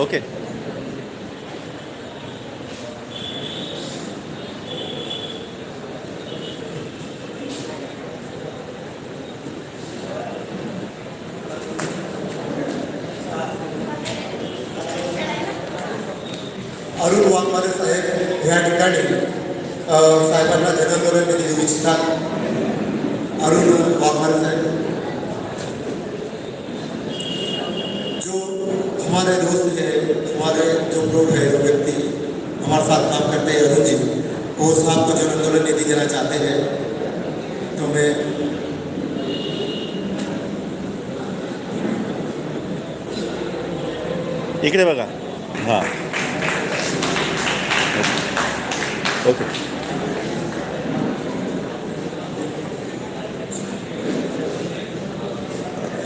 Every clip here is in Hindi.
ओके। अरुण वाघमारे साहेब या ठिकाणी साहेबांना जनआंदोलन निधी देऊ इच्छितात. अरुण वाघमारे साहेब, जो हमारे दोस्त है, हमारे जो लोग है, जो व्यक्ति हमारे साथ काम करते हैं, अरुण जी, वो साहब को जनआंदोलन निधि देना चाहते हैं. तो मैं इकडे बघा. हां, ओके.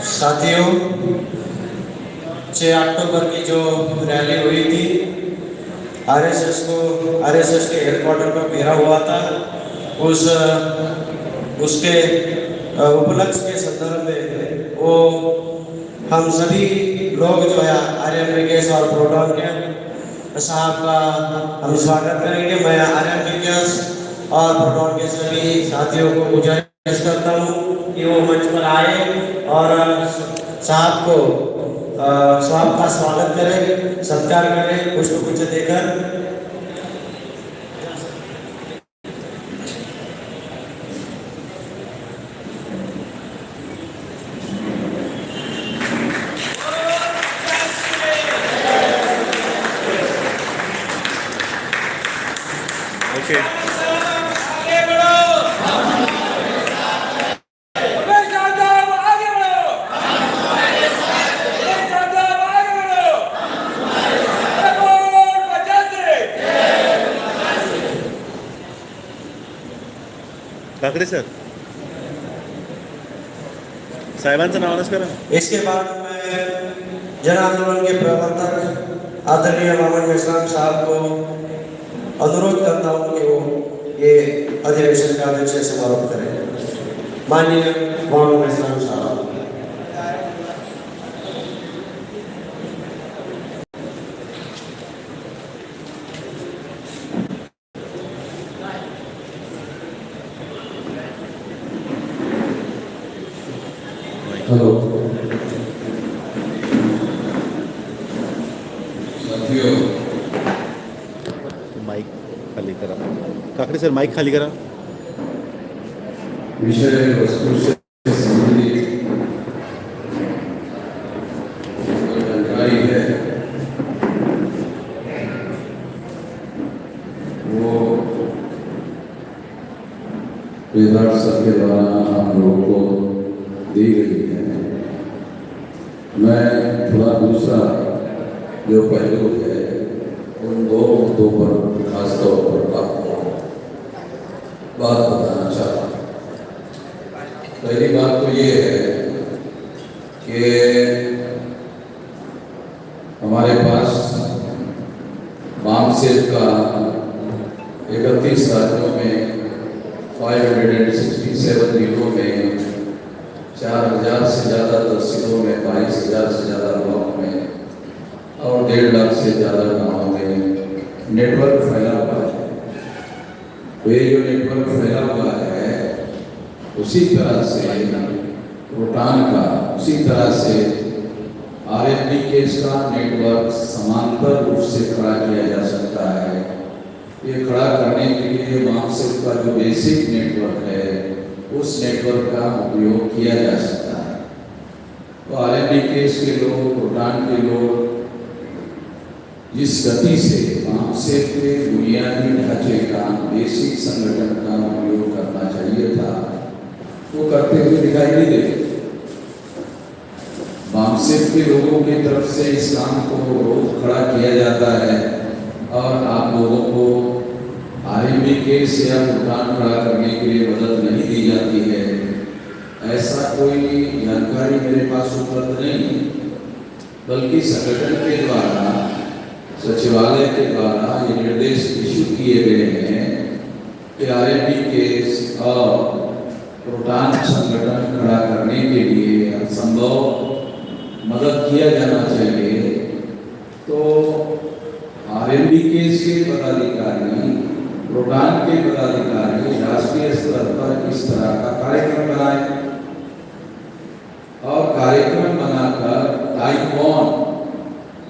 साथियों, 6 अक्टूबर की जो रैली हुई थी, आरएसएस के हेडक्वार्टर पर घेरा हुआ था, उसके उपलक्ष्य के संदर्भ में वो हम सभी लोग जो है आर्यन विकेश और प्रोटॉन के साहब का हम स्वागत करेंगे. मैं आर्यन विकेश और प्रोटॉन के सभी साथियों को गुजारिश करता हूँ कि वो मंच पर आए और साहब का स्वागत करें, सत्कार करें पुष्प गुच्छ देकर. ओके. काकडे सर, साहेबांचं नावच करा. इसके बाद मैं जन आंदोलन के प्रवर्तक आदरणीय मोहम्मद मेश्राम साहब को अनुरोध करता हूँ कि वो ये अधिवेशन का अध्यक्ष समारोह करें. माननीय मोहम्मद मेश्राम साहब. हेलो साथियों, माईक खाली करा. काकडे सर, माईक खाली करा. विषय वस्तु से संबंधित जो जानकारी है वो विधान सभा के द्वारा हम लोगों को दी गई है. मैं थोड़ा दूसरा जो पहलू है उन दो मुद्दों पर खासतौर पर आपको बात बताना चाहता हूँ. पहली बात तो ये है कि हमारे पास वामसेफ का 31 राज्यों में 567 जिलों में 4000 से ज़्यादा तहसीलों में 22,000 से ज़्यादा ब्लॉक में और 1.5 लाख से ज़्यादा गाँवों में नेटवर्क फैला हुआ है. तो ये जो नेटवर्क फैला हुआ है उसी तरह से प्रोटॉन का, उसी तरह से आरएनबी केस का नेटवर्क समांतर रूप से खड़ा किया जा सकता है. ये खड़ा करने के लिए वामसेफ का जो बेसिक नेटवर्क है उस नेटवर्क का उपयोग किया जा सकता है. तो आरएनबी केस के लोग, प्रोटॉन के लोग जिस गति से वामसेफ के बुनियादी ढांचे का, बेसिक संगठन का उपयोग करना चाहिए था वो करते हुए दिखाई नहीं देते. वामसेफ के लोगों की तरफ से इस काम को रोज खड़ा किया जाता है और आप लोगों को आरएनबी केस या प्रोटॉन खड़ा करने के लिए मदद नहीं दी जाती है. ऐसा कोई जानकारी मेरे पास उपलब्ध नहीं, बल्कि संगठन के द्वारा, सचिवालय के द्वारा ये निर्देश इशू किए गए हैं कि आरएनबी केस और प्रोटॉन संगठन खड़ा करने के लिए संभव मदद किया जाना चाहिए. तो और कार्यक्रम बनाकर आईकॉन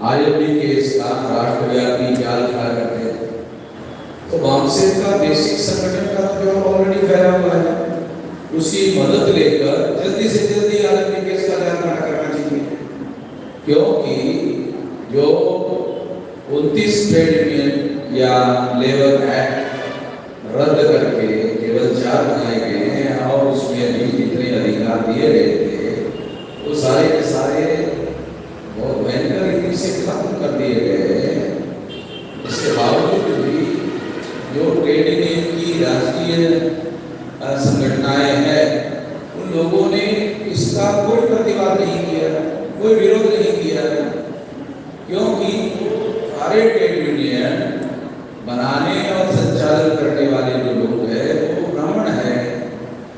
आईएमडी केस का राष्ट्रव्यापी जाल खड़ा करते हैं। तो वामसेफ का बेसिक संगठन का जो ऑलरेडी फैला हुआ है, उसकी मदद लेकर जल्दी से जल्दी आईएमडी केस का जाल खड़ा करना चाहिए, क्योंकि जो 29 ट्रेड यूनियन या लेबर एक्ट रद्द करके केवल 4 बनाए गए हैं और उसमें भी जितने अधिकार दिए गए थे वो सारे के सारे बहुत भयंकर रीति से खत्म कर दिए गए हैं। इसके बावजूद भी जो ट्रेड यूनियन की राष्ट्रीय संगठनाएं हैं उन लोगों ने इसका कोई प्रतिवाद नहीं किया, कोई विरोध नहीं किया, क्योंकि सारे ट्रेड यूनियन बनाने और संचालन करने वाले जो लोग हैं वो ब्राह्मण हैं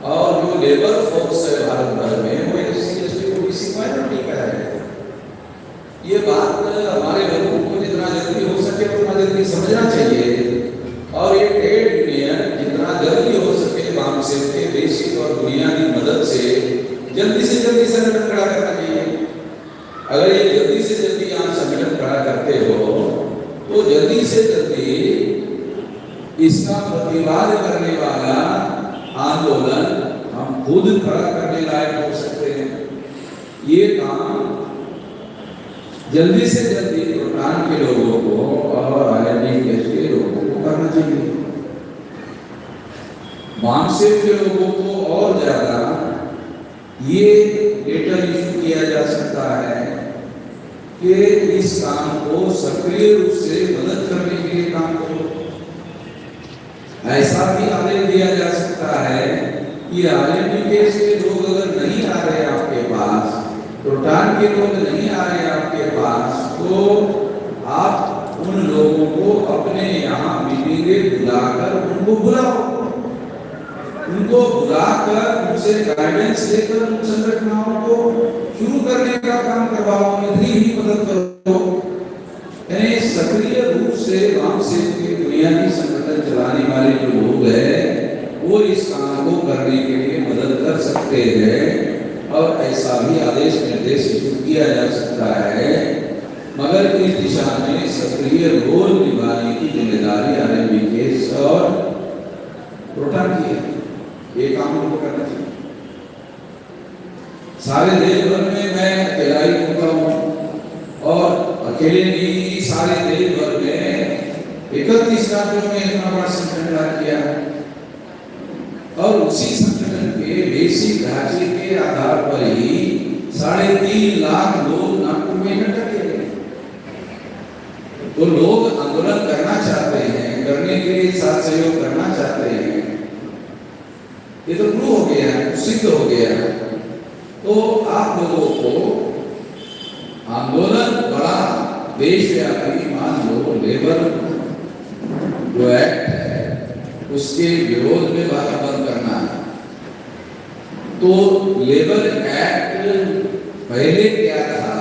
और जो लेबर फोर्स है भारत भर में वो एससी एसटी ओबीसी माइनॉरिटी का है। ये बात हमारे लोगों को जितना जल्दी हो सके उतना जल्दी समझना चाहिए और ये ट्रेड यूनियन जितना जल्दी हो सके वामसेफ के बेसिक और बुनियादी मदद से जल्दी संगठन खड़ा करना चाहिए। अगर ये जल्दी से जल्दी आप संगठन खड़ा करते हो तो जल्दी से जल्दी इसका प्रतिवाद करने वाला आंदोलन हम खुद खड़ा करने लायक हो सकते हैं। ये काम जल्दी से जल्दी रोहतांग के लोगों को और आईएमडी के लोगों को करना चाहिए। वामसेफ के लोगों को और ज्यादा ये लेटर इशू किया जा सकता है कि इस काम को सक्रिय रूप से मदद करने के लिए काम करो। ऐसा भी आदेश दिया जा सकता है कि आईएमडी केस के लोग अगर नहीं आ रहे आपके पास, रोहतांग के लोग नहीं आ रहे आपके पास, तो आप उन लोगों को अपने यहाँ मीटिंगें बुलाकर उनको बुलाओ, उनको बुलाकर उनसे गाइडेंस लेकर उन संगठनों को शुरू करने का काम करवाओ, इतनी ही मदद करो। यानी सक्रिय रूप से वामसेफ के बुनियादी संगठन चलाने वाले जो लोग हैं वो इस काम को करने के लिए मदद कर सकते हैं और ऐसा भी आदेश निर्देश किया जा सकता है, मगर इस दिशा में सक्रिय रोल निभाने की जिम्मेदारी आईएमडी केस और रोहतांग की है। ये काम को करना चाहिए। सारे देश भर में मैं अकेला ही होता हूँ और अकेले नहीं, सारे देश भर में 31 राज्यों में इतना बड़ा संगठन किया और उसी संगठन के बेसिक ढांचे के आधार पर ही 3.5 लाख लोग नागपुर में इकट्ठा किए गए। तो लोग आंदोलन करना चाहते हैं, करने के लिए साथ सहयोग करना चाहते हैं, ये तो प्रूव हो गया है, सिद्ध हो गया है। तो आप लोगों को आंदोलन बड़ा देशव्यापी मान लो लेबर जो एक्ट है उसके विरोध में बात बंद करना है। तो लेबर एक्ट पहले क्या था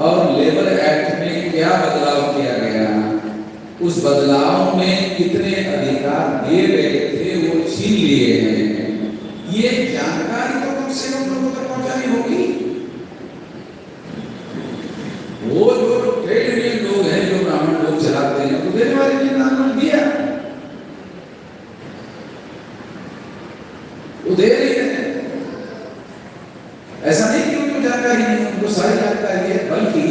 और लेबर एक्ट में क्या बदलाव किया गया, उस बदलाव में कितने अधिकार दिए गए थे वो छीन लिए हैं, ये जानकारी तो कम से कम लोगों तक पहुंचानी होगी। वो जो ट्रेड यूनियन लोग हैं जो ब्राह्मण लोग चलाते हैं तो देने वाले ने नाम दिया, वो दे रही है। ऐसा नहीं कि उनको जानकारी नहीं, उनको सारी जानकारी है, बल्कि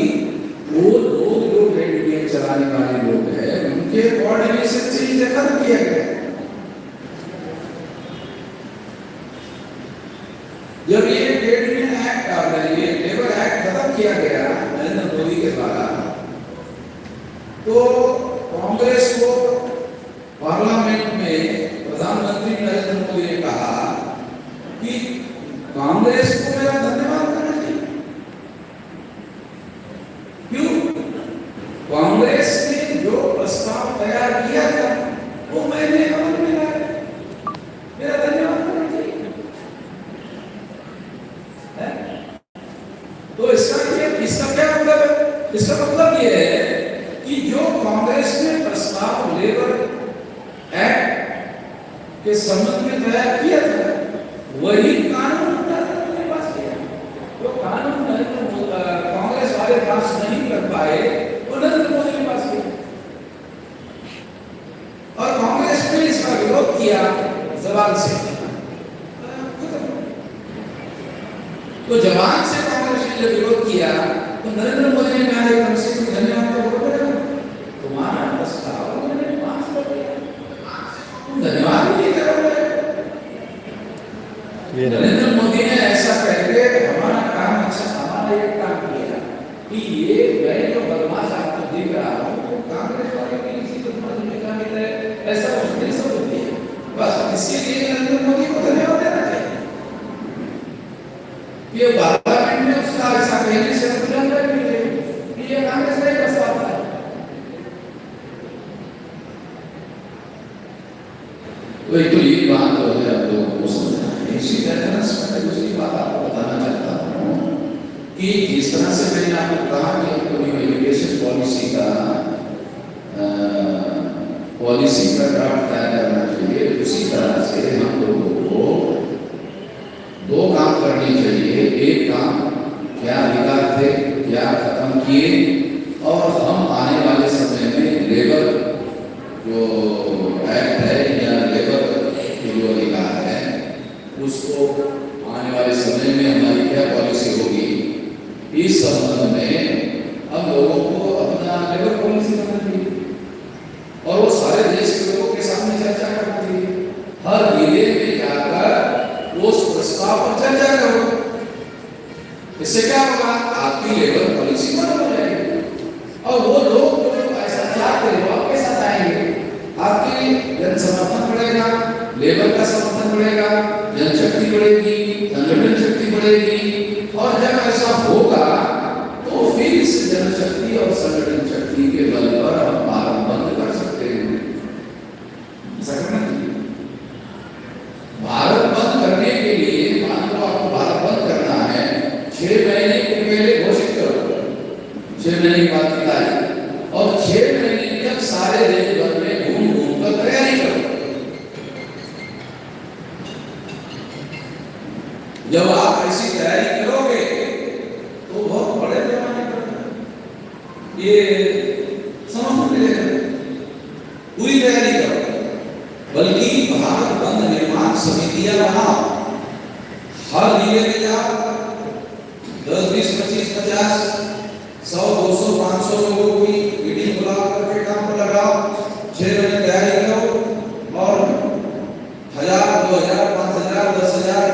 वो लोग जो ट्रेड यूनियन चलाने वाले लोग हैं उनके कोऑर्डिनेशन से इसे खत्म किया गया। जब ये ट्रेड यूनियन एक्ट आ गया, ये लेबर एक्ट खत्म किया गया नरेंद्र मोदी के द्वारा, तो कांग्रेस को पार्लियामेंट में प्रधानमंत्री नरेंद्र मोदी ने कहा कि कांग्रेस को मेरा धन्यवाद करना चाहिए। क्यों? कांग्रेस ने जो प्रस्ताव तैयार किया था वो मैंने अमल में लाया, मेरा धन्यवाद करना चाहिए। तो इसका क्या मतलब है? इसका मतलब यह है कि जो कांग्रेस ने प्रस्ताव लेबर एक्ट के संबंध में तैयार किया था वही कानून पास किया। जवान से कांग्रेस ने जब विरोध किया तो नरेंद्र मोदी ने कहा कम से कम धन्यवाद तो बोलो, तुम्हारा प्रस्ताव मैंने पास कर दिया, तुम धन्यवाद नहीं करोगे। नरेंद्र मोदी ने ऐसा करके हमारा काम अच्छा, हमारा एक काम किया कि ये मैं जो बदमाश आपको दिख रहा हूँ तो कांग्रेस वाले की किसी बदमाश में काम मिल रहा है, ऐसा कुछ नहीं समझती है। बस इसके लिए नरेंद्र मोदी को धन्यवाद देना चाहिए। ये पार्लियामेंट में उसका ऐसा कहने से बुलंद है कि ये कांग्रेस नहीं कर सकता है। तो एक तो ये बात हो है आप लोगों को समझना है। इसी तरह से मैं दूसरी बात आपको बताना चाहता हूँ कि जिस तरह से मैंने आपको कहा कि हमको न्यू एजुकेशन पॉलिसी का ड्राफ्ट तैयार करना चाहिए, उसी तरह से हम लोगों को दो काम करनी चाहिए। एक काम क्या अधिकार थे, क्या खत्म किए, और हम आने वाले समय में लेबर जो एक्ट है या लेबर के जो अधिकार है उसको आने वाले समय में हमारी क्या पॉलिसी होगी, इस संबंध में हम लोगों को अपना लेबर पॉलिसी बनानी है और वो सारे देश के लोगों के सामने चर्चा करनी है। हर जिले में जाकर उस प्रस्ताव पर चर्चा करो। इससे क्या होगा, आपकी लेबर पॉलिसी बन हो जाएगी और वो लोग जो ऐसा चाहते हैं वो आपके साथ आएंगे। आपकी जन समर्थन बढ़ेगा, लेबर का समर्थन बढ़ेगा, जनशक्ति बढ़ेगी, संगठन शक्ति बढ़ेगी, और जब ऐसा होगा तो फिर इस जनशक्ति और संगठन शक्ति के बल पर हम भारत बंद कर सकते हैं। भारत बंद करने के लिए मान लो आपको भारत बंद करना है, 6 महीने के पहले घोषित करो, 6 महीने की बात बताई, और 6 महीने तक सारे देश भर में घूम घूम कर तैयारी करो। जब आप ऐसी तैयारी करोगे तो बहुत बड़े पैमाने पर ये समझ मिलेगा। पूरी तैयारी करो, बल्कि भारत बंद निर्माण समितियां बनाओ। हर जिले में जाओ, 10, 20, 25, 50, 100, 200, 500 लोगों की मीटिंग बुला करके काम पर लगाओ। 6 महीने तैयारी करो और 1000, 2000, 5000, 10,000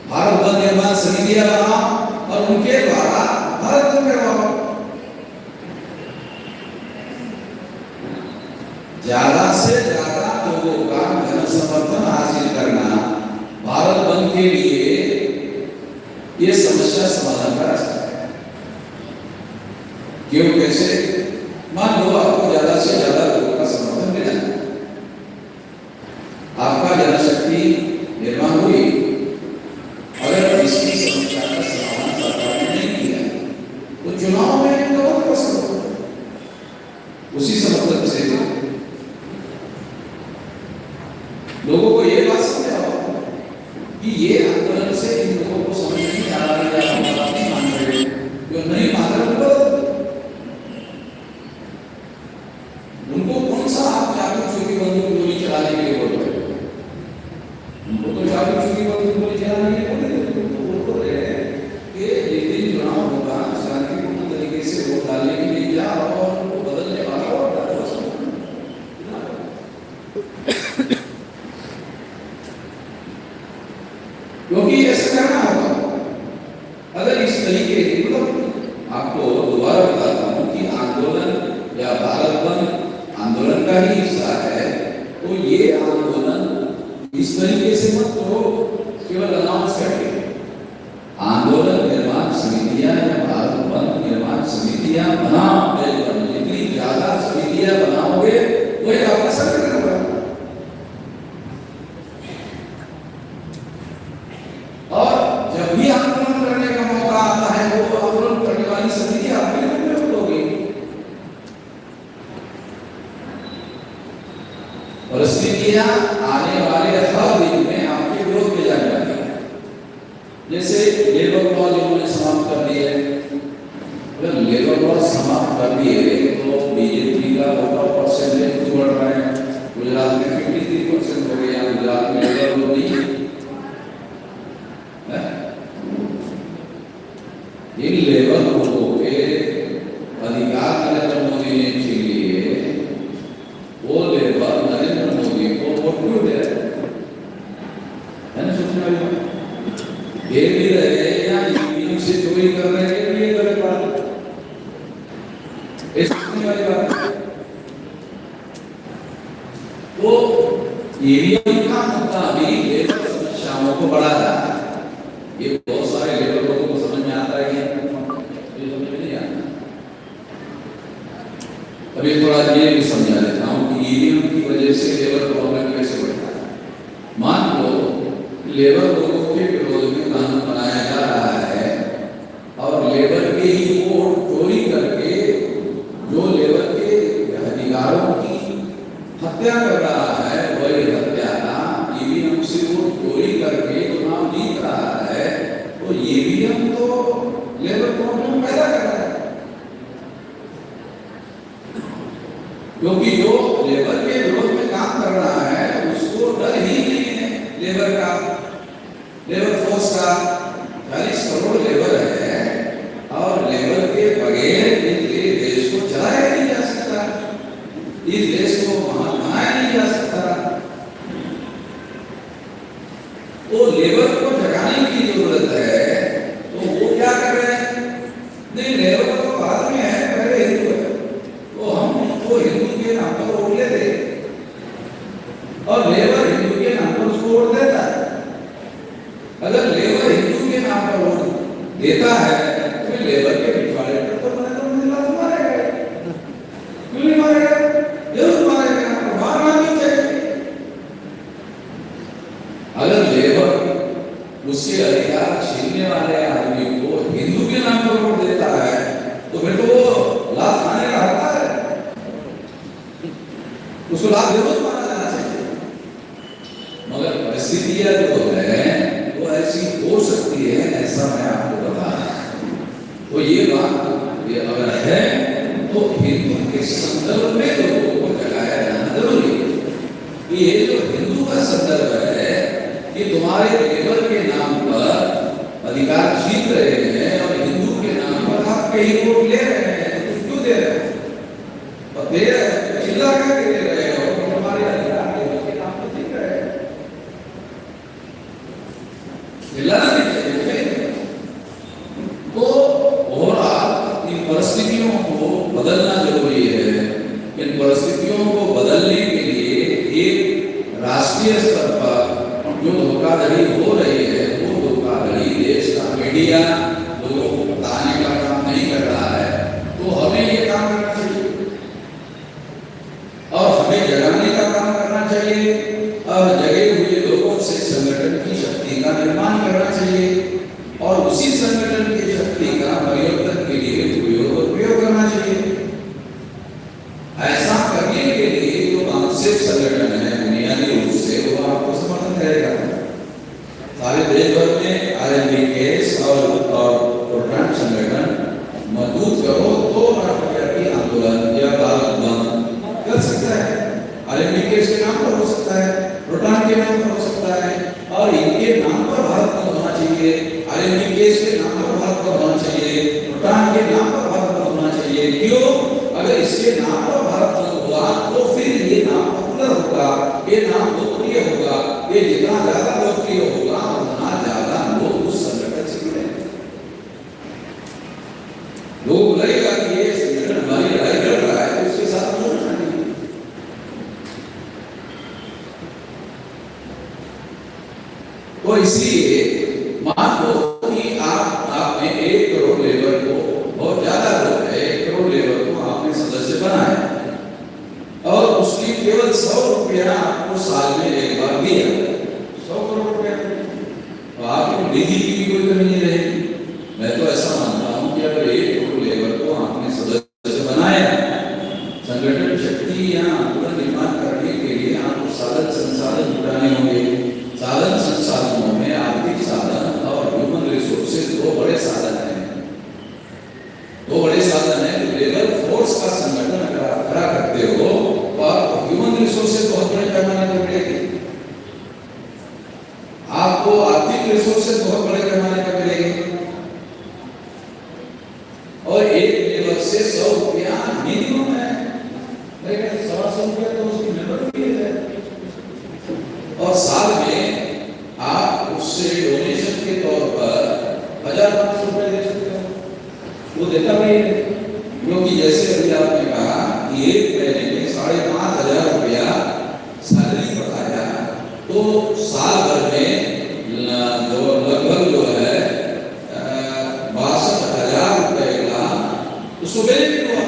भारत बंद निर्माण समितियां बनाओ और उनके द्वारा भारत बंद करवाओ। ज्यादा से ज्यादा लोगों का जन समर्थन हासिल करना भारत बंद के लिए ये समस्या समाधान का रास्ता है। क्यों, कैसे? मान लो आपको ज्यादा से ज्यादा लोगों का समर्थन मिला, आपका जनशक्ति निर्माण हुई, अगर इसकी समस्या का समाधान सरकार ने नहीं किया तो चुनाव में तो बहुत पसंद हो। उसी से मतलब से लोगों को ये बात समझाओ कि ये आंदोलन से इन लोगों को समझ नहीं आ रहा है, या बात नहीं मान रहे, जो नहीं मान रहे उनको कौन सा आप चाकू चुकी बंदूक गोली चलाने के लिए बोल रहे हो? उनको तो चाकू चुकी बंदूक गोली चलाने के लिए बोल रहे हैं कि एक दिन चुनाव होगा, शांतिपूर्ण तरीके से वोट डालने के लिए जाओ और उनको बदलने वाला और क्योंकि ऐसा करना होगा। अगर इस तरीके मतलब आपको दोबारा बताता हूँ कि आंदोलन या भारत बंद आंदोलन का ही हिस्सा है, तो ये आंदोलन इस तरीके से मत करो केवल अनाउंस करके। आंदोलन निर्माण समितियां या भारत बंद निर्माण समितियां बनाओ, जितनी ज्यादा समितियां बनाओगे वही आपका संगठन होगा। और जब भी आंदोलन करने का मौका आता है वो आंदोलन करने वाली समिति आपके लिए होगी। परिस्थितियां आने वाले हर दिन में आपके विरोध में जाने वाली है। जैसे लेबर लॉ जिन्होंने समाप्त कर दिए, अगर लेबर लॉ समाप्त कर दिए तो बीजेपी का वोटर परसेंटेज बढ़ रहा है। गुजरात में 53% हो गया, गुजरात में लेबर लॉ नहीं इन लेबर लोगों के अधिकार नरेंद्र मोदी ने छीन लिए, वो लेबर नरेंद्र मोदी को वोट क्यों दे रहे है ना? सोचने वाली बात। दे भी रहे या ईवीएम से चोरी कर रहे हैं, ये गलत बात है। इस सोचने वाली बात है। तो ईवीएम का मुद्दा भी लेबर समस्याओं को बढ़ा रहा है। ये बहुत सारे लेबर लोगों को समझ में आता है कि ये समझ में नहीं आता। अभी थोड़ा ये भी समझा देता हूँ कि ईवीएम की वजह से लेबर प्रॉब्लम कैसे बढ़ता है। मान लो लेबर लोगों के विरोध में कानून बनाया जा रहा है और लेबर के ही वोट चोरी करके जो लेबर के अधिकारों की हत्या कर रहा है, वही हत्यारा ईवीएम से वोट चोरी करके चुनाव जीत रहा है, तो ईवीएम तो लेबर प्रॉब्लम पैदा कर रहा है। क्योंकि जो लेबर के विरोध में काम कर रहा है उसको डर ही नहीं है लेबर का, लेबर फोर्स का। 40 करोड़ लेबर है और लेबर के बगैर देश को चलाया नहीं जा सकता, इस देश को महान बनाया नहीं जा सकता। तो लेबर को जगाने की जरूरत है। तो वो क्या कर रहे हैं? नहीं, लेबर तो बाद में है, पहले हिंदू है, तो हम उनको हिंदू के नाम पर वोट लेते और लेबर हिंदू के नाम पर उसको वोट देता है। अगर लेबर हिंदू के नाम पर वोट देता है तो लेबर के पिछवाड़े पर तो मारेगा, क्यों नहीं मारेगा? जरूर मारेगा, मारना भी चाहिए। अगर लेबर उसके अधिकार छीनने वाले आदमी को हिंदू के नाम पर वोट देता है तो फिर तो वो लाभ खाने का हकदार है, उसको लाभ जरूर माना जाना चाहिए। मगर परिस्थितियां जो है वो ऐसी हो सकती है, ऐसा मैं आपको बता रहा हूं। तो ये बात ये अगर है तो हिंदू के संदर्भ में लोगों को जगाया जाना जरूरी है। ये जो हिंदू का संदर्भ है कि तुम्हारे लेबर के नाम पर अधिकार जीत रहे हैं और हिंदू के नाम पर आप कहीं वोट ले रहे हैं, तो क्यों दे रहे हैं? और दे रहे हैं चिल्ला करके दे रहे हो, तुम्हारे अधिकार लेबर के नाम पर जीत रहे हैं, चिल्लाना नहीं चाहिए। तो ओवरऑल इन परिस्थितियों को बदलना जरूरी है। इन परिस्थितियों को बदलने के लिए एक राष्ट्रीय स्तर पर जो धोखाधड़ी हो रही है, वो धोखाधड़ी देश का मीडिया लोगों को बताने का काम नहीं कर रहा है, तो हमें ये काम करना चाहिए और हमें जगाने का काम करना चाहिए और जगे हुए लोगों से संगठन की शक्ति का निर्माण करना चाहिए और उसी संगठन की शक्ति का परिवर्तन के लिए उपयोग करना चाहिए। ऐसा करने के लिए जो मानसिक संगठन है बुनियादी रूप से वो आपको समर्थन करेगा। सारे देश भर में आरएनबीकेएस और प्रोटेस्ट संगठन मजबूत करो तो राष्ट्रव्यापी आंदोलन या भारत बंद कर सकता है। आरएनबीकेएस के नाम पर हो सकता है, प्रोटेस्ट के नाम पर हो सकता है और इनके नाम पर भारत बंद होना चाहिए। आरएनबीकेएस के नाम पर भारत बंद होना चाहिए, प्रोटेस्ट के नाम पर भारत बंद होना चाहिए। क्यों? अगर इसके नाम पर भारत बंद हुआ तो फिर ये नाम पॉपुलर होगा, ये नाम लोकप्रिय होगा, ये जितना ज्यादा लोकप्रिय होगा उतना ज्यादा लोग उस संगठन से जुड़ेंगे। लोग लगेगा कि ये संगठन हमारी लड़ाई लड़ रहा है तो इसके साथ जुड़ना नहीं। तो इसलिए मान लो कि आपने 1 करोड़ लेबर को, बहुत ज्यादा लोग है, 1 करोड़ लेबर को आपने सदस्य बनाया और उसकी केवल 100 रुपया आपको साल में एक बार दिया, 100 करोड़ रुपया, तो आपको निधि की भी कोई कमी नहीं रहेगी। मैं तो ऐसा मानता हूं कि अगर 1 करोड़ लेबर को आपने सदस्य बनाया, संगठन शक्ति या आंदोलन निर्माण करने के लिए आपको साधन संसाधन जुटाने होंगे। साधन संसाधनों में आर्थिक साधन और ह्यूमन रिसोर्सेज दो बड़े साधन हैं। लेबर फोर्स का संगठन अगर आप खड़ा करते हो तो आपको ह्यूमन रिसोर्सेज बहुत बड़े पैमाने पर मिलेगी, आपको आर्थिक रिसोर्सेज बहुत बड़े पैमाने पर मिलेंगे से 100 रुपया मिनिमम है, मेरे ख्याल से 100 रुपया तो उसकी मेंबर फीस है। और साल में आप उससे डोनेशन के तौर पर 1500 रुपये दे सकते हो, वो देता भी है। क्योंकि जैसे अभी आपने कहा कि एक महीने में 5,500 रुपया सैलरी बढ़ाया, तो साल भर में जो लगभग जो है 62,000 रुपये का उसको बेनिफिट हुआ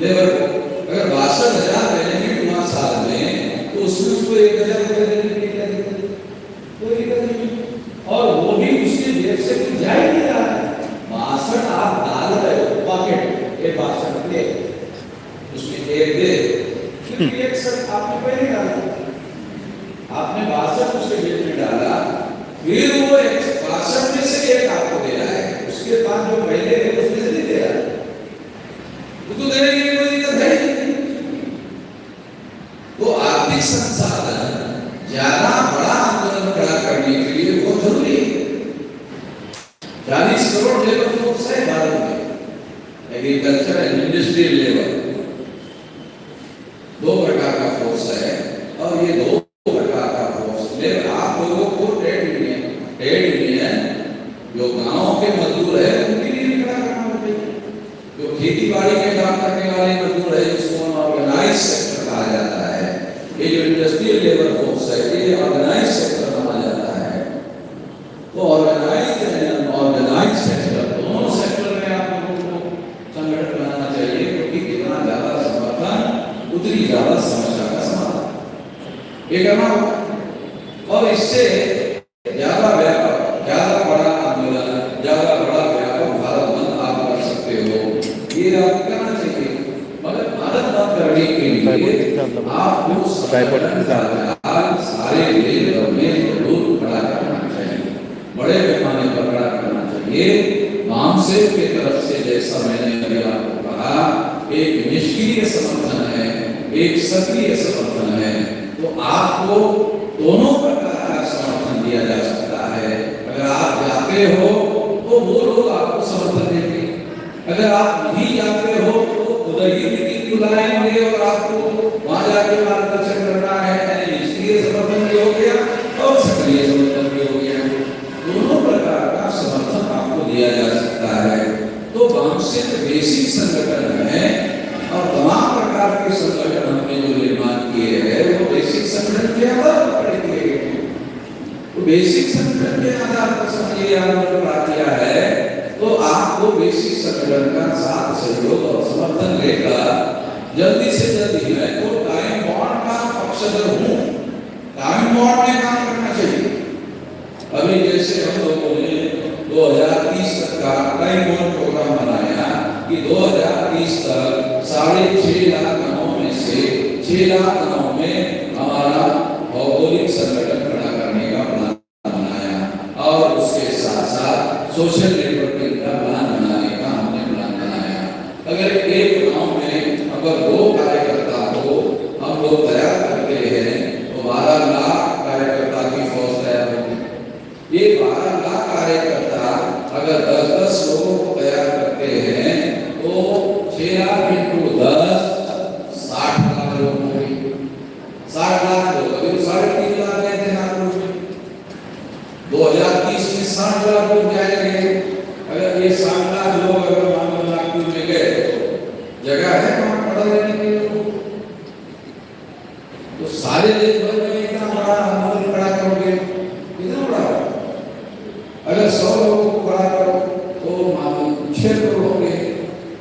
लेबर को। अगर 62,000 बेनिफिट हुआ साल में, तो उसमें उसको 1,000 रुपये देने की क्या दिक्कत है? कोई दिक्कत नहीं। और वो भी उसके जेब से कुछ जा ही नहीं रहा है। 62 आप डाल रहे हो पॉकेट, ये 62 दे, उसमें एक दे, क्योंकि एक सर आपने पहले डाला, आपने 62 उसके जेब में डाला, फिर वो 62 में से एक आपको दे रहा है, उसके बाद जो पहले है उसमें से नहीं दे रहा, वो तो देने की कोई दिक्कत है नहीं। तो आर्थिक संसाधन ज्यादा बड़ा आंदोलन खड़ा करने के लिए वो जरूरी है। 40 करोड़ लेबर फोर्स है भारत में, एग्रीकल्चर एंड इंडस्ट्रियल लेबर, 2 प्रकार का फोर्स है। और ये 2 प्रकार का फोर्स लेबर आप लोगों को ट्रेड यूनियन जो गांव के मजदूर है उनके लिए खड़ा करना चाहिए। जो खेती बाड़ी में काम करने वाले मजदूर है, जिसको ऑर्गेनाइज सेक्टर कहा जाता है, ये जो इंडस्ट्रियल लेबर फोर्स है, ये ऑर्गेनाइज सेक्टर माना जाता है। तो ऑर्गेनाइज सेक्टर, दोनों सेक्टर में आप लोगों को संगठन बनाना चाहिए, क्योंकि कितना ज्यादा समर्थन उतनी ज्यादा समस्या का समाधान ये करना होगा। और इससे ज्यादा व्यापक, ज्यादा बड़ा आंदोलन, ज्यादा बड़ा व्यापक भारत बंद आप कर सकते हो, ये आप करना चाहिए। मगर भारत बंद करने के लिए आपको सारे लेवल में जरूर खड़ा करना चाहिए, बड़े पैमाने पर खड़ा करना चाहिए। वामसेव की तरफ से, जैसा मैंने अभी आपको कहा, एक निष्क्रिय समर्थन है, एक सक्रिय समर्थन है। तो आपको दोनों प्रकार का समर्थन दिया जा सकता है। अगर आप जाते हो तो वो लोग आपको समर्थन देंगे, अगर आप नहीं जाते हो तो उधर ही मीटिंग बुलाएंगे और आपको वहां जाके मार्गदर्शन करना है। यानी निष्क्रिय समर्थन भी हो गया और सक्रिय समर्थन भी हो गया, दोनों प्रकार का समर्थन आपको दिया जा सकता है। तो वामसेव बेसिक संगठन है, और तमाम प्रकार के संगठन हमने जो निर्माण किए हैं वो बेसिक संगठन के आधार पर किए गए। तो बेसिक संगठन के आधार पर समझिए आपने किया है, तो आपको बेसिक संगठन का साथ सहयोग और समर्थन लेकर जल्दी से जल्दी, मैं तो टाइम बॉन्ड का पक्षधर हूँ, टाइम बॉन्ड में काम करना चाहिए। अभी जैसे हम लोगों ने 2030 तक का टाइम बॉन्ड प्रोग्राम बनाया कि 2030 तक 6.5 लाख गाँवों में से 6 लाख गाँवों में हमारा भौगोलिक संगठन खड़ा करने का प्लान बनाया, और उसके साथ साथ सोशल नेटवर्किंग का प्लान बनाने का हमने प्लान बनाया। अगर एक गांव में अगर 2 कार्यकर्ता को हम लोग तैयार करते हैं तो 12 लाख कार्यकर्ता की फौज तैयार होगी। ये 12 लाख कार्यकर्ता अगर 10-10 लोगों को तैयार करते हैं तो 6 लाख इंटू 10 60 लाख लोग होंगे। 60 लाख लोग, अभी 3.5 लाख रहते हैं आप लोग, 2030 में 60 लाख लोग जाएंगे। अगर ये 60 लाख लोग अगर 5 लाख में गए तो जगह है वहां पढ़ा लेने के लिए। तो सारे देश भर में इतना बड़ा आंदोलन खड़ा करोगे, कितना बड़ा? अगर 100 लोगों को खड़ा करो तो 6 करोड़ होंगे,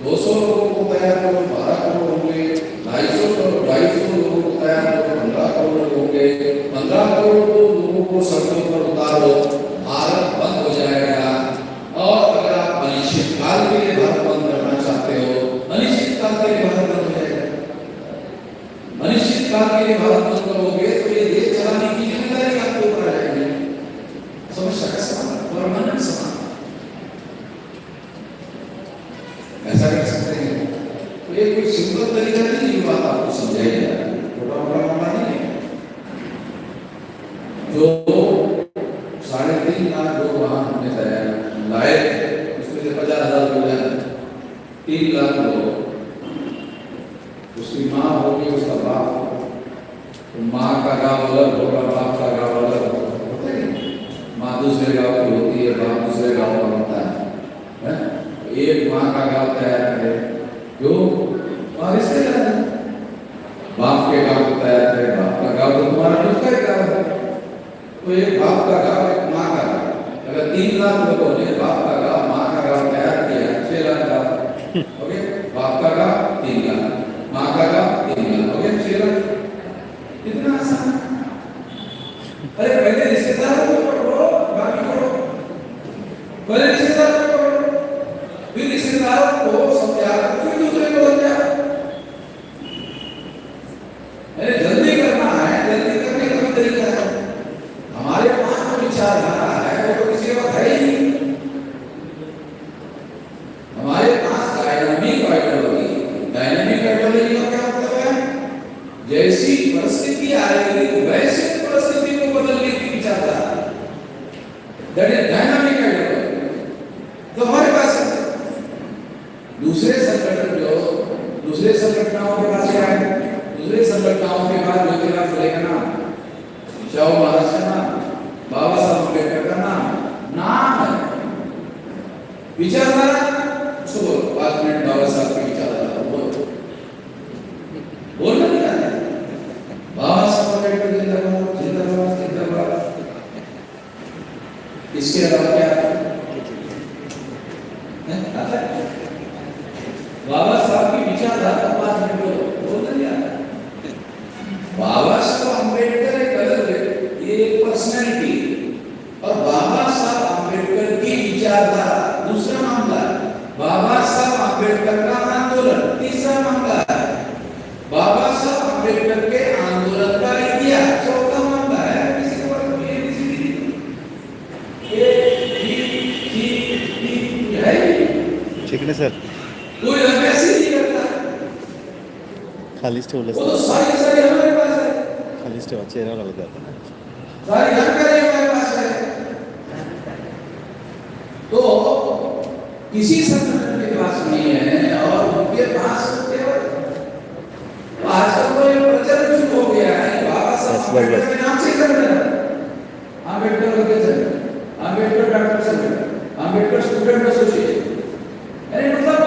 200 लोगों को तैयार करो 12 करोड़ होंगे, 250 लोगों को तैयार करो 15 करोड़ होंगे, 15 करोड़ लोगों को सड़कों पर उतारो, भारत बंद हो जाएगा। और अगर आप अनिश्चित काल के लिए भारत बंद करना चाहते हो, अनिश्चित काल के लिए भारत बंद हो जाएगा। अनिश्चित काल के लिए भारत बंद करोगे तो ये देश चलाने की जिम्मेदारी आपके ऊपर आ जाएगी। समस्या का समाधान, परमानेंट समाधान ऐसा कर सकते हैं। तो ये कोई सिंपल तरीका नहीं, ये बात आपको समझाई जा रही है, छोटा मोटा मामला नहीं है। जो 3.5 लाख लोग वहां हमने तैयार लाए थे, उसमें से 50,000 लोग हैं, 3 लाख लोग, उसकी माँ होगी, उसका बाप होगा, तो माँ का गाँव अलग होगा, बाप का गाँव अलग होता है। माँ दूसरे गाँव की होती है, बाप दूसरे गाँव का होता है। एक माँ का गाँव तैयार करे, क्यों? और इसके बाप के गाँव को तैयार करे, बाप का गाँव तो तुम्हारा खुद का ही गाँव है। तो एक बाप का गाँव, एक माँ का गाँव। अगर 3 लाख लोगों ने बाप का गाँव, माँ का गाँव तैयार किया, 6 लाख गाँव, ओके? बाप का गाँव 3 लाख, माँ का गाँव 3 लाख, ओके? 6 लाख। कितना आसान। अरे पहले रिश्तेदारों को पकड़ो, बाकी पकड़ो। पहले रिश्तेदारों को पकड़ो, फिर रिश्तेदारों को समझा, फिर दूसरे को समझा। अरे जल्दी करना है, जल्दी करने का भी तरीका है। हमारे पास जो विचारधारा है वो तो किसी के पास है ही नहीं। हमारे पास डायनामिक आइडियोलॉजी का क्या मतलब है? जैसी परिस्थिति आएगी वैसे परिस्थिति को बदलने की विचारधारा, दैट इज डायनामिक आइडियोलॉजी। तो हमारे पास दूसरे संगठनों के पास क्या है? दूसरे संगठनों के पास ज्योतिराव फुले का नाम, शाहू महाराज का नाम, बाबा साहब अम्बेडकर का नाम है। विचारधारा उसको 5 मिनट बाबा साहब की विचारधारा बोलना नहीं आता। बाबा साहब अम्बेडकर जिंदाबाद जिंदाबाद जिंदाबाद। इसके अलावा क्या आता है? बाबा साहब की विचारधारा 5 मिनट बोलना नहीं आता। बाबा साहब अम्बेडकर एक अलग है, ये पर्सनैलिटी, और बाबा साहब अम्बेडकर की विचारधारा दूसरा मामला है। बाबा साहब अम्बेडकर का आंदोलन तीसरा मामला है। बाबा साहब अम्बेडकर के आंदोलन का इतिहास चौथा मामला है। किसी को है ठीक है सर, कोई अभ्यास ही नहीं करता। खालीच ठेवलं वो तो सारी हमारे पास है, खालीच ठेवा, चेहरा लागत आता. सारी जानकारी हमारे पास है। तो किसी संगठन के पास नहीं है और उनके पास केवल आजकल तो ये प्रचलन शुरू हो गया है। बाबा साहब अम्बेडकर के नाम से संगठन, अम्बेडकर संगठन, अम्बेडकर डॉक्टर संगठन, अम्बेडकर स्टूडेंट एसोसिएशन। अरे मतलब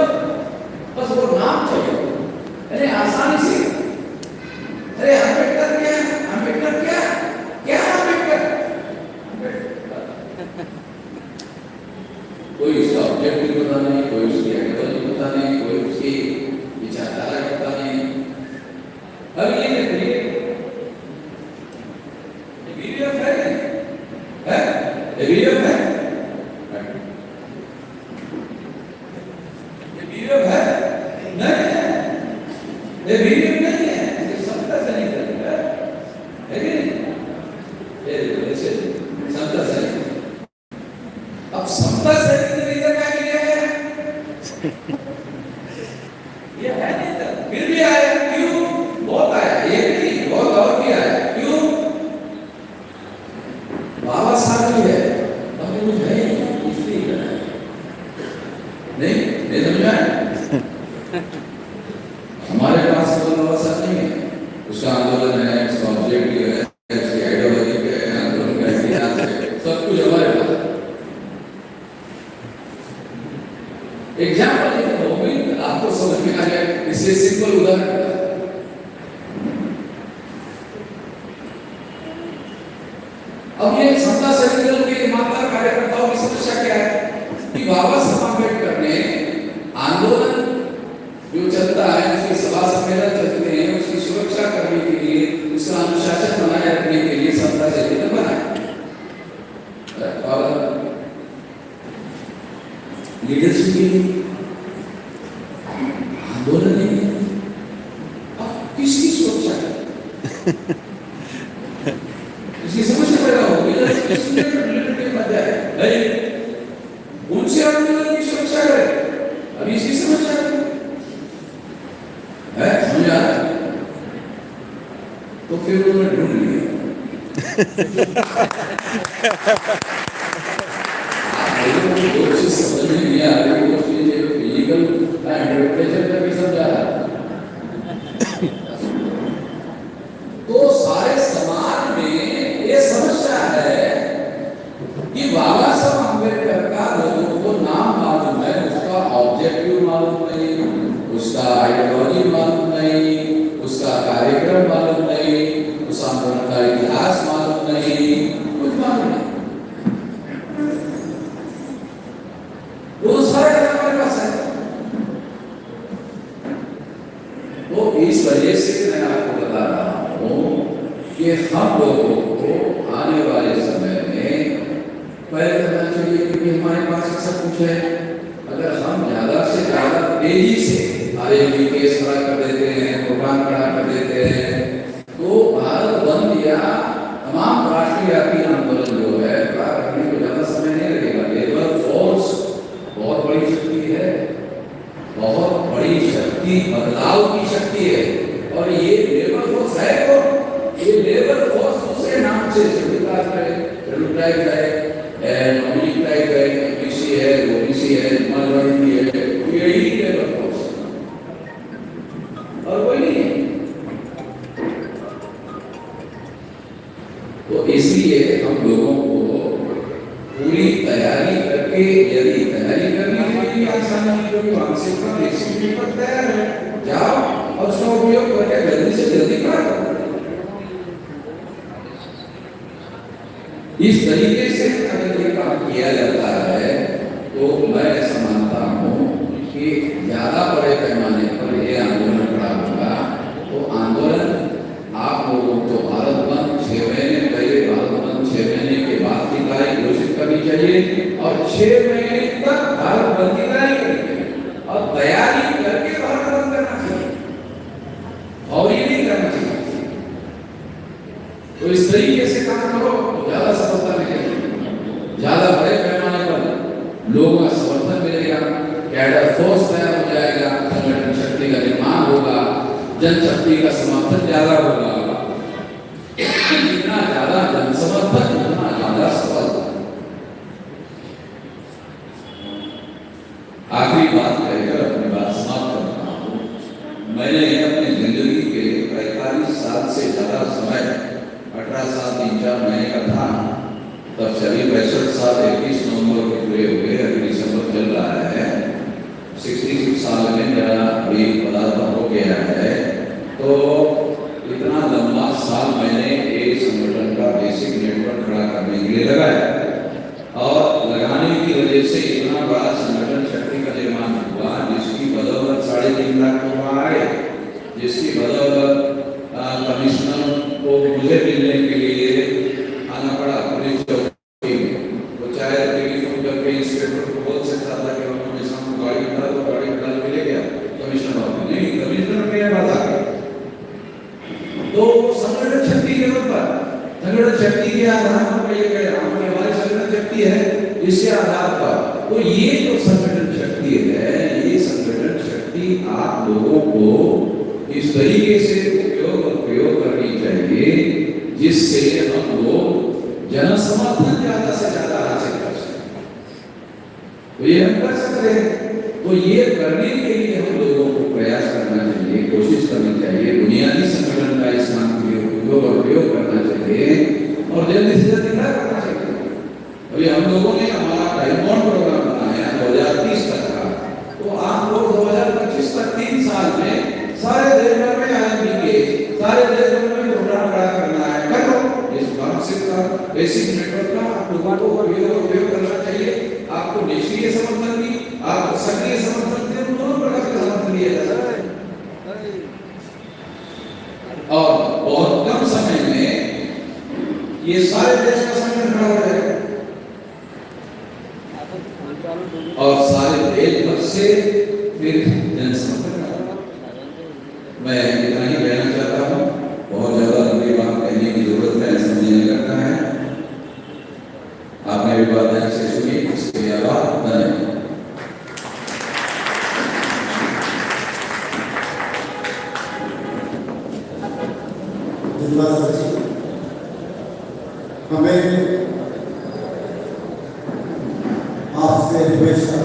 बस वो नाम चाहिए, अरे आसानी से। अरे अम्बेडकर क्या है? अम्बेडकर क्या क्या अम्बेडकर? कोई उसका ऑब्जेक्टिव पता नहीं, कोई उसकी आइडियोलॉजी पता नहीं, कोई उसकी विचारधारा पता नहीं। अब ये देखिए वीडियो है, वीडियो है, ये वीडियो है नहीं है, ये वीडियो नहीं है, ये समता से नहीं करेगा, है कि नहीं? ये ऐसे समता से। अब समता से रीजन क्या किया है? ये है नहीं था, फिर भी आया। क्यों? बहुत आया, ये नहीं बहुत और भी आया। क्यों? बाबा साहब भी है, अभी कुछ है इसलिए नहीं समझा। हमारे पास तो बाबा साहब नहीं है, उसका आंदोलन है, उसका ऑब्जेक्टिव है, उसकी आइडियोलॉजी है, आंदोलन का इतिहास है, सब कुछ हमारे पास। एग्जाम्पल है तो आपको समझ में आ गया, इसलिए सिंपल उदाहरण। अब ये समता सैनिकों के ईमानदार कार्यकर्ताओं की समस्या क्या है कि बाबा साहब अम्बेडकर ने आंदोलन जो चलता है, उसकी सभा सम्मेलन चलते हैं, उसकी सुरक्षा करने के लिए, उसका अनुशासन बनाए रखने के लिए समता सैनिक बनाया और लीडरशिप के लिए आंदोलन नहीं है। अब किसकी सुरक्षा करें? इसकी समस्या पैदा होगी। उनसे आंदोलन की सुरक्षा करें, अभी इसकी समस्या है, समझा? तो फिर उन्होंने ढूंढ लिया। समझ में नहीं आ रही वो चीजें लीगल एंड ऑब्जेक्टिव मालूम नहीं, उसका आइडियोलॉजी मालूम नहीं, उसका कार्यक्रम मालूम नहीं, उस आंदोलन का इतिहास मालूम नहीं, कुछ मालूम नहीं। वो सारे हमारे पास है। तो इस वजह से मैं आपको बता रहा हूँ कि हम लोगों को आने वाले समय में पहले करना चाहिए, क्योंकि हमारे पास सब कुछ है। अगर हम ज्यादा से ज्यादा तेजी से आरएलडी केस खड़ा कर देते हैं, प्रोग्राम खड़ा कर देते हैं, तो भारत बंद या तमाम राष्ट्रव्यापी आंदोलन जो है खड़ा करने को ज्यादा समय नहीं लगेगा। लेबर फोर्स बहुत बड़ी शक्ति है, बहुत बड़ी शक्ति बदलाव की शक्ति है। और ये लेबर फोर्स है, तो ये लेबर फोर्स दूसरे नाम से विकास है, ट्राइब है, नॉमिनी ट्राइब है, एमपीसी है, ओबीसी है, माइनॉरिटी है, यही लेबर फोर्स और कोई नहीं है। तो इसलिए हम लोगों को पूरी तैयारी करके, यदि तैयारी करनी है आसानी, क्योंकि मानसिक का बेसिक पेपर तैयार है, जाओ और उसका उपयोग करके जल्दी से जल्दी करो। इस तरीके से अगर ये काम किया जाता है तो मैं ऐसा मानता हूँ कि ज्यादा बड़े पैमाने पर ये आंदोलन खड़ा होगा। तो आंदोलन आप लोगों को भारत बंद 6 महीने पहले, भारत बंद 6 महीने के बाद की तारीख घोषित करनी चाहिए और 6 महीने तक भारत बंद की तारीख करनी चाहिए और तैयारी करके भारत बंद करना चाहिए और ये नहीं करना चाहिए। तो इस तरीके से काम करो तो ज्यादा सफलता मिलेगी, ज्यादा बड़े पैमाने पर लोगों का समर्थन मिलेगा, कैडर फोर्स तैयार हो जाएगा, संगठन शक्ति का निर्माण होगा, जनशक्ति का समर्थन ज्यादा होगा। जितना ज्यादा जन समर्थन उतना ज्यादा सफलता। आखिरी बात कहकर अपनी बात समाप्त करता हूँ। मैंने अपनी जिंदगी के 45 साल से ज्यादा समय, 18 साल 3-4 महीने का था, तब सभी 65 साल 21 नवंबर को पूरे हुए, अभी दिसंबर चल रहा है। 66 साल में मेरा अभी पदार्पण हो गया है। तो इतना लंबा साल मैंने एक संगठन का बेसिक नेटवर्क खड़ा करने के लिए लगाया और लगाने की वजह से इतना बड़ा संगठन शक्ति का निर्माण हुआ, जिसकी बदौलत 3.5 लाख लोग आए, जिसकी बदौलत कमिश्नर को मुझे मिलने के लिए आना पड़ा पुलिस चौकी में। वो चाहे टेलीफोन करके इंस्पेक्टर को बोल सकता था कि हम हमेशा गाड़ी उठा तो गाड़ी उठा के ले गया कमिश्नर ऑफिस, नहीं, कमिश्नर के बात आ गई। तो संगठन शक्ति के ऊपर, संगठन शक्ति के आधार पर ये कह रहा हूँ कि हमारी संगठन शक्ति है, इसके आधार पर। तो ये जो संगठन शक्ति है, ये संगठन शक्ति आप लोगों को इस तरीके से उपयोग करनी चाहिए जिससे हम लोग जन समर्थन ज्यादा से ज्यादा हासिल कर सकें। तो ये हम कर सकते हैं। तो ये करने के लिए हम लोगों को प्रयास करना चाहिए, कोशिश करनी चाहिए, बुनियादी संगठन का इस्तेमाल उपयोग और प्रयोग करना चाहिए और जल्दी से जल्दी क्या करना चाहिए। अभी हम लोगों ने हमारा डायमंड प्रोग्राम बनाया 2030 तक का, तो आप लोग 2025 तक 3 साल में सारे देश भर में आईएमपी के सारे देश भर में प्रोग्राम खड़ा करना है। करो इस मानसिक का बेसिक नेटवर्क का आप लोगों को उपयोग करना चाहिए। आपको निष्क्रिय समर्थन भी, आप सक्रिय समर्थन भी, दोनों प्रकार का समर्थन दिया जा सकता है और बहुत कम समय में ये सारे देश का संगठन खड़ा हो जाएगा और सारे देश भर से फिर जन समर्थन। मैं इतना ही कहना चाहता हूँ, बहुत ज्यादा लंबी बात कहने की जरूरत है, समझने नहीं लगता है। आपने भी बात ध्यान से सुनी, इसके लिए आभार, धन्यवाद। धन्यवाद सर जी। हमें आपसे हमेशा